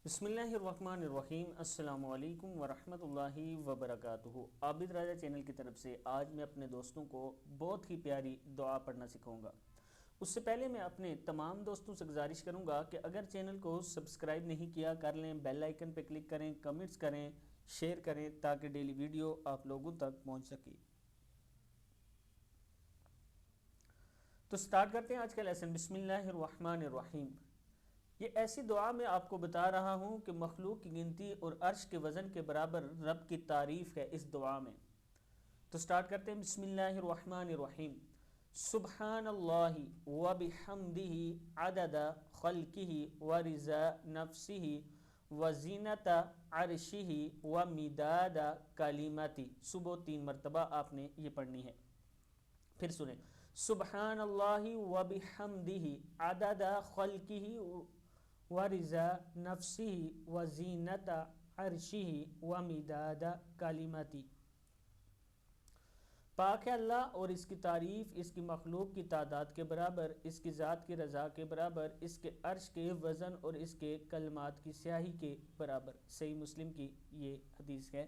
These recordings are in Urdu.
بسم اللہ الرحمن الرحیم۔ السلام علیکم ورحمۃ اللہ وبرکاتہ۔ عابد راجہ چینل کی طرف سے آج میں اپنے دوستوں کو بہت ہی پیاری دعا پڑھنا سکھاؤں گا۔ اس سے پہلے میں اپنے تمام دوستوں سے گزارش کروں گا کہ اگر چینل کو سبسکرائب نہیں کیا کر لیں، بیل آئیکن پہ کلک کریں، کمنٹس کریں، شیئر کریں تاکہ ڈیلی ویڈیو آپ لوگوں تک پہنچ سکے۔ تو سٹارٹ کرتے ہیں آج کا لیسن۔ بسم اللہ الرحمن الرحیم۔ یہ ایسی دعا میں آپ کو بتا رہا ہوں کہ مخلوق کی گنتی اور عرش کے وزن کے برابر رب کی تعریف ہے اس دعا میں۔ تو سٹارٹ کرتے ہیں۔ بسم اللہ الرحمن الرحیم۔ سبحان اللہ وبحمدہ عدد خلقہ ورضا نفسہ وزینت عرشہ ومداد کلماتہ۔ صبح 3 مرتبہ آپ نے یہ پڑھنی ہے۔ پھر سنیں۔ سبحان اللہ وبحمدہ عدد خلقہ ورضا نفسہ وزینت عرشہ ومداد کلماتہ۔ پاک ہے اللہ اور اس کی تعریف اس کی مخلوق کی تعداد کے برابر، اس کی ذات کی رضا کے برابر، اس کے عرش کے وزن اور اس کے کلمات کی سیاہی کے برابر۔ صحیح مسلم کی یہ حدیث ہے۔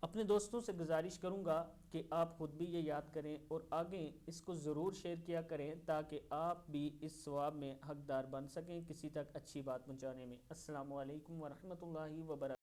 اپنے دوستوں سے گزارش کروں گا کہ آپ خود بھی یہ یاد کریں اور آگے اس کو ضرور شیئر کیا کریں تاکہ آپ بھی اس ثواب میں حقدار بن سکیں، کسی تک اچھی بات پہنچانے میں۔ السلام علیکم ورحمۃ اللہ وبرکاتہ۔